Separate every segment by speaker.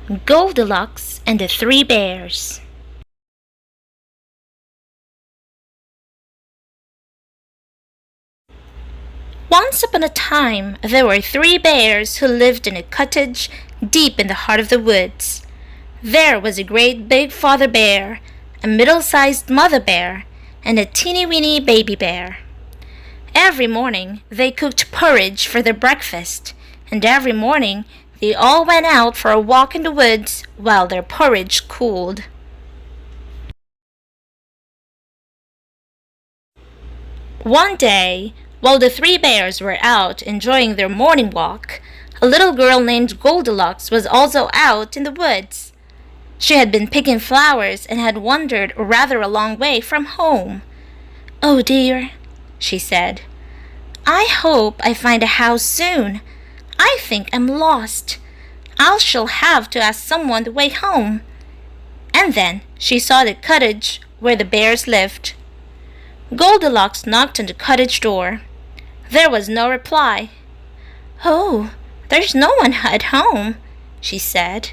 Speaker 1: Goldilocks and the Three Bears. Once upon a time, there were three bears who lived in a cottage deep in the heart of the woods. There was a great big father bear, a middle-sized mother bear, and a teeny-weeny baby bear. Every morning they cooked porridge for their breakfast, and every morning they all went out for a walk in the woods while their porridge cooled. One day, while the three bears were out enjoying their morning walk, a little girl named Goldilocks was also out in the woods. She had been picking flowers and had wandered rather a long way from home. "Oh dear," she said, "I hope I find a house soon. I think I'm lost. I shall have to ask someone the way home." And then she saw the cottage where the bears lived. Goldilocks knocked on the cottage door. There was no reply. "Oh, there's no one at home," she said,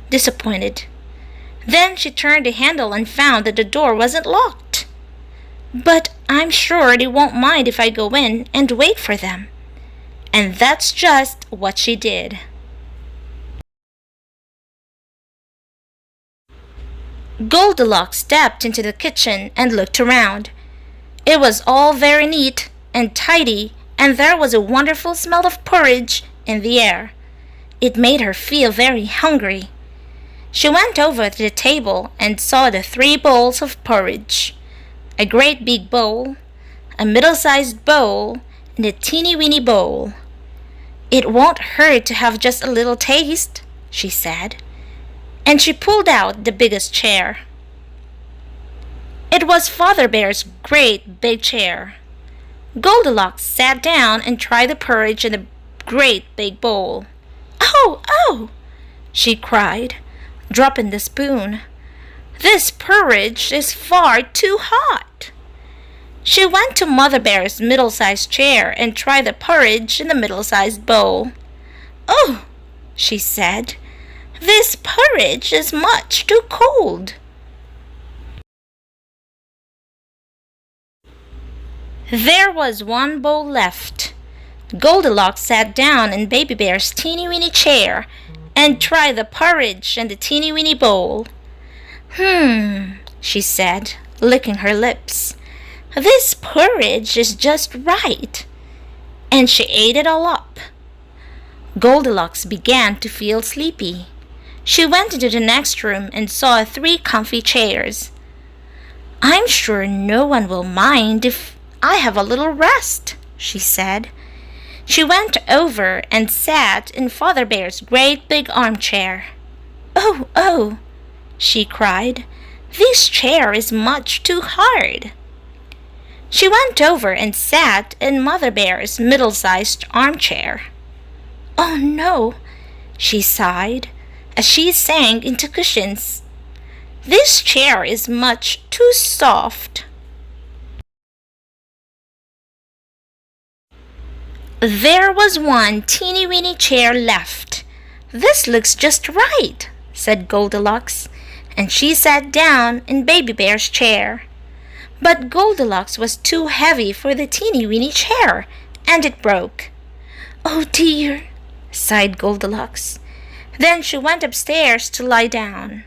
Speaker 1: disappointed. Then she turned the handle and found that the door wasn't locked. "But I'm sure they won't mind if I go in and wait for them." And that's just what she did. Goldilocks stepped into the kitchen and looked around. It was all very neat and tidy, and there was a wonderful smell of porridge in the air. It made her feel very hungry. She went over to the table and saw the three bowls of porridge. A great big bowl, a middle-sized bowl, and a teeny-weeny bowl. "It won't hurt to have just a little taste," she said, and she pulled out the biggest chair. It was Father Bear's great big chair. Goldilocks sat down and tried the porridge in the great big bowl. "Oh, oh!" she cried, dropping the spoon. "This porridge is far too hot." She went to Mother Bear's middle-sized chair and tried the porridge in the middle-sized bowl. "Oh," she said, "this porridge is much too cold." There was one bowl left. Goldilocks sat down in Baby Bear's teeny-weeny chair and tried the porridge in the teeny-weeny bowl. She said, licking her lips. "This porridge is just right." And she ate it all up. Goldilocks began to feel sleepy. She went into the next room and saw three comfy chairs. "I'm sure no one will mind if I have a little rest," she said. She went over and sat in Father Bear's great big armchair. "Oh, oh," she cried, "this chair is much too hard." She went over and sat in Mother Bear's middle-sized armchair. "Oh no," she sighed as she sank into cushions. "This chair is much too soft." There was one teeny-weeny chair left. "This looks just right," said Goldilocks, and she sat down in Baby Bear's chair. But Goldilocks was too heavy for the teeny-weeny chair, and it broke. "Oh dear," sighed Goldilocks. Then she went upstairs to lie down.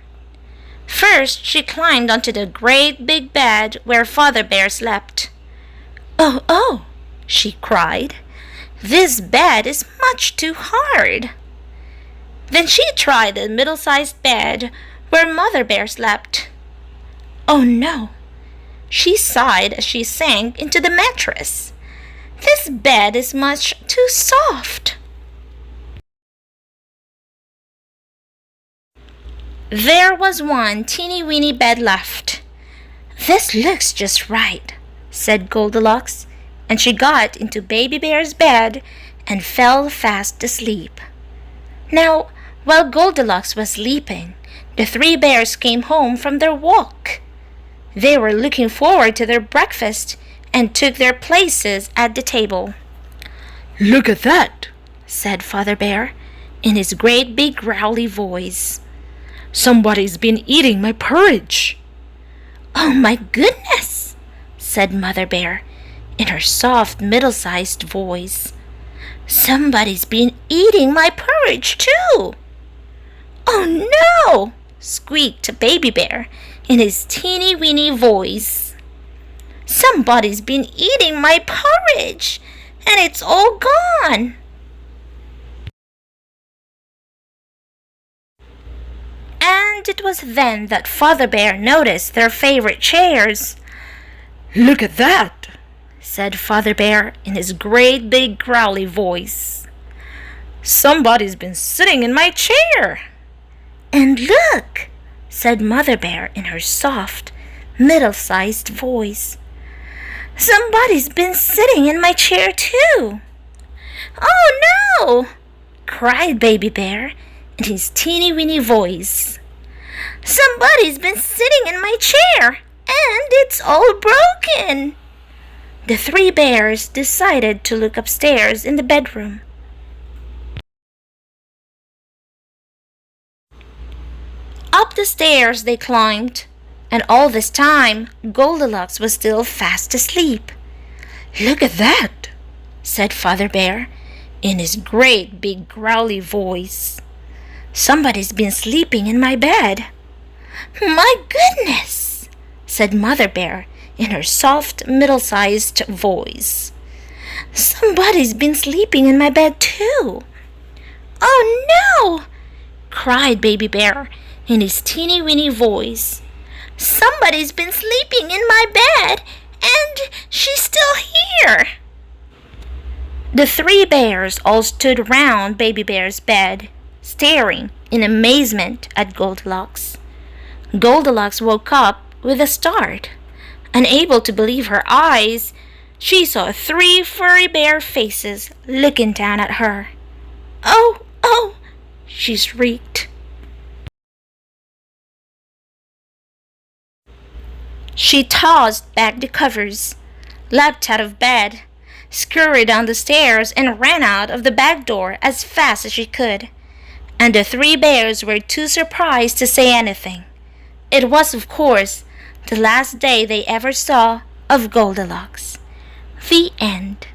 Speaker 1: First she climbed onto the great big bed where Father Bear slept. "Oh, oh," she cried, "this bed is much too hard." Then she tried the middle-sized bed where Mother Bear slept. "Oh no," she sighed as she sank into the mattress. "This bed is much too soft." There was one teeny-weeny bed left. "This looks just right," said Goldilocks, and she got into Baby Bear's bed and fell fast asleep. Now, while Goldilocks was sleeping, the three bears came home from their walk. They were looking forward to their breakfast and took their places at the table.
Speaker 2: "Look at that,"
Speaker 1: said Father Bear in his great big growly voice.
Speaker 2: Somebody's been eating my porridge."
Speaker 1: "Oh my goodness," said Mother Bear in her soft, middle-sized voice. "Somebody's been eating my porridge too." "Oh no," squeaked Baby Bear in his teeny-weeny voice. "Somebody's been eating my porridge, and it's all gone." And it was then that Father Bear noticed their favorite chairs.
Speaker 2: "Look at that,"
Speaker 1: said Father Bear in his great big growly voice.
Speaker 2: "Somebody's been sitting in my chair."
Speaker 1: "And look," said Mother Bear in her soft, middle-sized voice. "Somebody's been sitting in my chair too." "Oh no!" cried Baby Bear in his teeny-weeny voice. "Somebody's been sitting in my chair, and it's all broken." The three bears decided to look upstairs in the bedroom. Up the stairs they climbed, and all this time Goldilocks was still fast asleep.
Speaker 2: "Look at that,"
Speaker 1: said Father Bear in his great big growly voice. "Somebody's been sleeping in my bed." "My goodness," said Mother Bear in her soft, middle-sized voice. "Somebody's been sleeping in my bed too." "Oh no!" cried Baby Bear in his teeny-weeny voice. "Somebody's been sleeping in my bed, and she's still here." The three bears all stood round Baby Bear's bed, staring in amazement at Goldilocks. Goldilocks woke up with a start. Unable to believe her eyes, she saw three furry bear faces looking down at her. "Oh, oh!" she shrieked. She tossed back the covers, leapt out of bed, scurried down the stairs, and ran out of the back door as fast as she could. And the three bears were too surprised to say anything. It was, of course, the last day they ever saw of Goldilocks. The end.